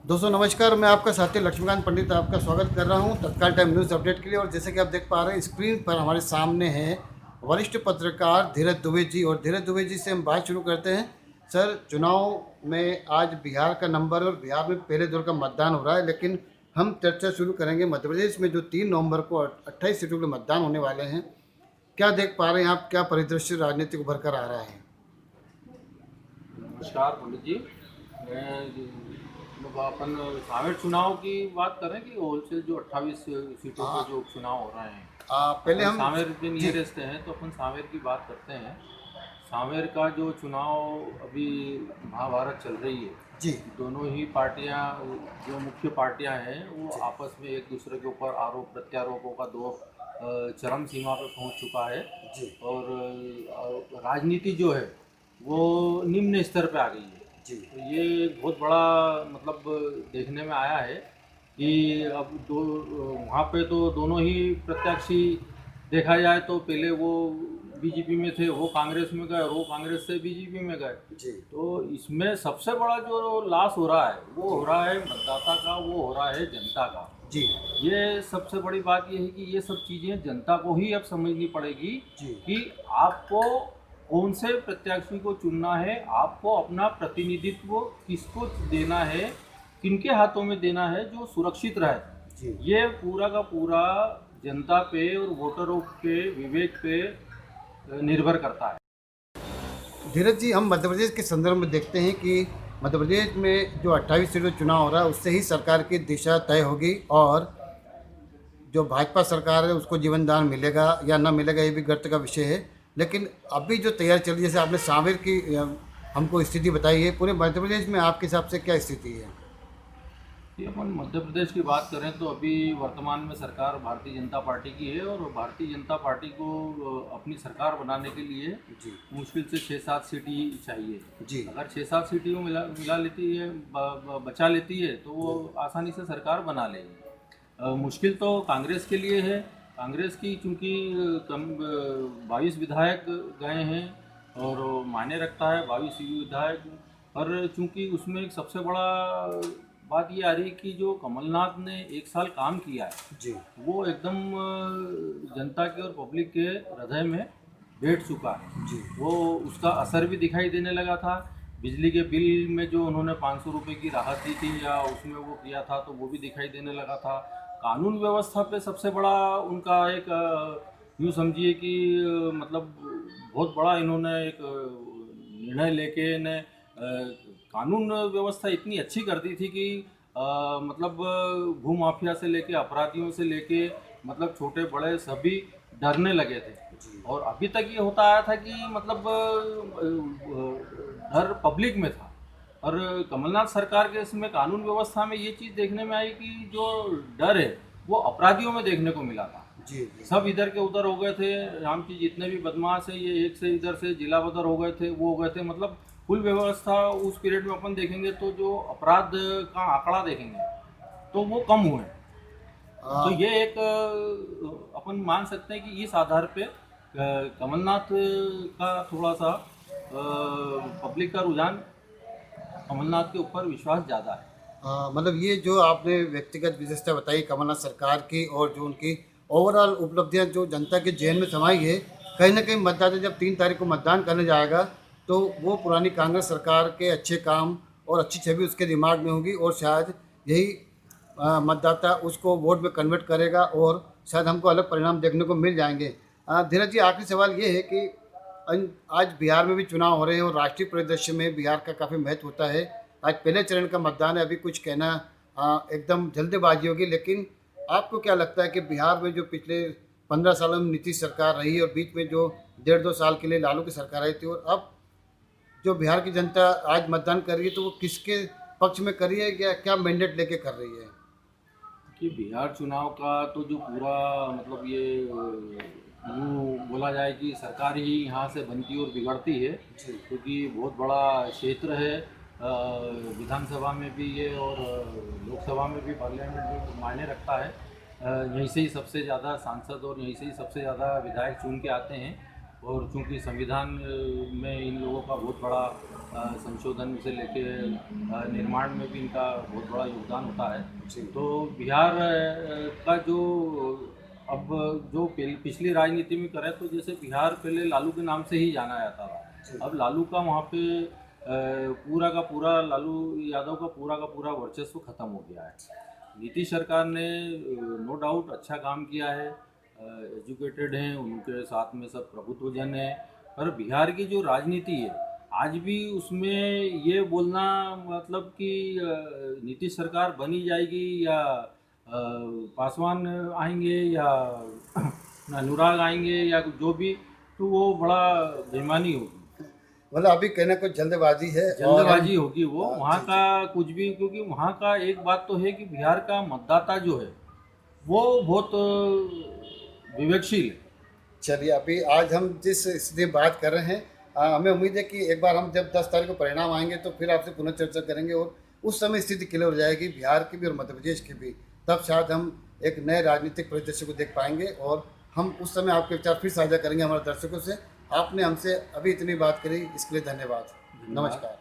दोस्तों नमस्कार, मैं आपका साथी लक्ष्मीकांत पंडित आपका स्वागत कर रहा हूं तत्काल टाइम न्यूज़ अपडेट के लिए। और जैसे कि आप देख पा रहे हैं स्क्रीन पर हमारे सामने हैं वरिष्ठ पत्रकार धीरज दुबे जी। और धीरज दुबे जी से हम बात शुरू करते हैं। सर, चुनाव में आज बिहार का नंबर और बिहार में पहले दौर का मतदान हो रहा है, लेकिन हम चर्चा शुरू करेंगे मध्य प्रदेश में जो 3 नवंबर को 28 सीटों के मतदान होने वाले हैं। क्या देख पा रहे हैं आप, क्या परिदृश्य राजनीतिक उभर कर आ रहा है? नमस्कार पंडित जी। मैं मतलब अपन सावेर चुनाव की बात करें कि होलसेल जो 28 सीटों हाँ। पे जो उपचुनाव हो रहे हैं, पहले अपन हम सावेर के जी नियरेस्ट हैं तो अपन सावेर की बात करते हैं। सावेर का जो चुनाव अभी महाभारत चल रही है, जी दोनों ही पार्टियां, जो मुख्य पार्टियां हैं वो जी आपस में एक दूसरे के ऊपर आरोप प्रत्यारोपों का दौर चरम सीमा पे पहुंच चुका है। जी और राजनीति जो है वो निम्न स्तर पे आ गई है। जी तो ये एक बहुत बड़ा मतलब देखने में आया है कि अब वहाँ पे तो दोनों ही प्रत्याशी देखा जाए तो पहले वो बीजेपी में थे, वो कांग्रेस में गए, और वो कांग्रेस से बीजेपी में गए। जी तो इसमें सबसे बड़ा जो लॉस हो रहा है वो हो रहा है मतदाता का, वो हो रहा है जनता का। जी ये सबसे बड़ी बात ये है कि ये सब चीज़ें जनता को ही अब समझनी पड़ेगी जी कि आपको कौन से प्रत्याशी को चुनना है, आपको अपना प्रतिनिधित्व किसको देना है, किनके हाथों में देना है जो सुरक्षित रहे। जी ये पूरा का पूरा जनता पे और वोटरों के विवेक पे निर्भर करता है। धीरज जी, हम मध्य प्रदेश के संदर्भ में देखते हैं कि मध्य प्रदेश में जो 28 सीटों चुनाव हो रहा है उससे ही सरकार की दिशा तय होगी। और जो भाजपा सरकार है उसको जीवन दान मिलेगा या ना मिलेगा ये भी गर्त का विषय है। लेकिन अभी जो तैयारी चल रही है, जैसे आपने सांवेर की हमको स्थिति बताई है, पूरे मध्य प्रदेश में आपके हिसाब से क्या स्थिति है? ये अपन मध्य प्रदेश की बात करें तो अभी वर्तमान में सरकार भारतीय जनता पार्टी की है, और भारतीय जनता पार्टी को अपनी सरकार बनाने के लिए जी मुश्किल से 6-7 सीट ही चाहिए। जी अगर 6-7 सीटियों मिला लेती है, बचा लेती है, तो वो आसानी से सरकार बना लेगी। मुश्किल तो कांग्रेस के लिए है। कांग्रेस की चूँकि कम 22 विधायक गए हैं और वो मायने रखता है 22 विधायक। पर चूँकि उसमें एक सबसे बड़ा बात ये आ रही है कि जो कमलनाथ ने 1 साल काम किया है जी वो एकदम जनता के और पब्लिक के हृदय में बैठ चुका है। जी वो उसका असर भी दिखाई देने लगा था। बिजली के बिल में जो उन्होंने 500 रुपये की राहत दी थी या उसमें वो किया था, तो वो भी दिखाई देने लगा था। कानून व्यवस्था पे सबसे बड़ा उनका एक यूँ समझिए कि मतलब बहुत बड़ा इन्होंने एक निर्णय लेके ने कानून व्यवस्था इतनी अच्छी कर दी थी कि मतलब भूमाफिया से लेके अपराधियों से लेके मतलब छोटे बड़े सभी डरने लगे थे। जी और अभी तक ये होता आया था कि मतलब डर पब्लिक में था। और कमलनाथ सरकार के इसमें कानून व्यवस्था में ये चीज़ देखने में आई कि जो डर है वो अपराधियों में देखने को मिला था। जी जी सब इधर के उधर हो गए थे, राम की जितने भी बदमाश है ये एक से इधर से जिला बदर हो गए थे, वो हो गए थे। मतलब फुल व्यवस्था उस पीरियड में अपन देखेंगे तो जो अपराध का आंकड़ा देखेंगे तो वो कम हुए। तो ये एक अपन मान सकते हैं कि इस आधार पे कमलनाथ का थोड़ा सा पब्लिक का रुझान कमलनाथ के ऊपर विश्वास ज़्यादा है। मतलब ये जो आपने व्यक्तिगत विशेषता बताई कमलनाथ सरकार की और जो उनकी ओवरऑल उपलब्धियां जो जनता के जेहन में समाई है, कहीं ना कहीं मतदाता जब 3 तारीख को मतदान करने जाएगा तो वो पुरानी कांग्रेस सरकार के अच्छे काम और अच्छी छवि उसके दिमाग में होगी। और शायद यही मतदाता उसको वोट में कन्वर्ट करेगा और शायद हमको अलग परिणाम देखने को मिल जाएंगे। धीरज जी, आखिरी सवाल ये है कि आज बिहार में भी चुनाव हो रहे हैं और राष्ट्रीय परिदृश्य में बिहार का काफ़ी महत्व होता है। आज पहले चरण का मतदान है, अभी कुछ कहना एकदम जल्दबाजी होगी, लेकिन आपको क्या लगता है कि बिहार में जो पिछले 15 सालों में नीतीश सरकार रही और बीच में जो 1.5-2 साल के लिए लालू की सरकार आई थी, और अब जो बिहार की जनता आज मतदान कर रही है तो वो किसके पक्ष में कर रही है या क्या मैंडेट लेके कर रही है? कि बिहार चुनाव का तो जो पूरा मतलब ये यूँ बोला जाए कि सरकार ही यहाँ से बनती और बिगड़ती है, जी क्योंकि बहुत बड़ा क्षेत्र है। विधानसभा में भी ये और लोकसभा में भी, पार्लियामेंट में मायने रखता है। यहीं से ही सबसे ज़्यादा सांसद और यहीं से ही सबसे ज़्यादा विधायक चुन के आते हैं। और चूंकि संविधान में इन लोगों का बहुत बड़ा संशोधन से लेके निर्माण में भी इनका बहुत बड़ा योगदान होता है। जी। तो बिहार का जो अब जो पिछली राजनीति में करें तो जैसे बिहार पहले लालू के नाम से ही जाना जाता जी। था। अब लालू का वहाँ पे पूरा का पूरा लालू यादव का पूरा वर्चस्व खत्म हो गया है। नीतीश सरकार ने नो डाउट अच्छा काम किया है, एजुकेटेड हैं, उनके साथ में सब प्रभुत्वजन है, पर बिहार की जो राजनीति है आज भी उसमें ये बोलना मतलब कि नीतीश सरकार बनी जाएगी या पासवान आएंगे या अनुराग आएंगे या जो भी, तो वो बड़ा बेईमानी होगी, मतलब अभी कहना कुछ जल्दबाजी है और जल्दबाजी होगी वो हाँ, वहाँ जी, का कुछ भी। क्योंकि वहाँ का एक बात तो है कि बिहार का मतदाता जो है वो बहुत विवेकशील है। चलिए अभी आज हम जिस स्थिति में बात कर रहे हैं हमें उम्मीद है कि एक बार हम जब 10 तारीख को परिणाम आएंगे तो फिर आपसे पुनः चर्चा करेंगे और उस समय स्थिति क्लियर हो जाएगी बिहार की भी और मध्य प्रदेश की भी। तब शायद हम एक नए राजनीतिक परिदृश्य को देख पाएंगे और हम उस समय आपके विचार फिर साझा करेंगे हमारे दर्शकों से। आपने हमसे अभी इतनी बात करी, इसके लिए धन्यवाद। नमस्कार।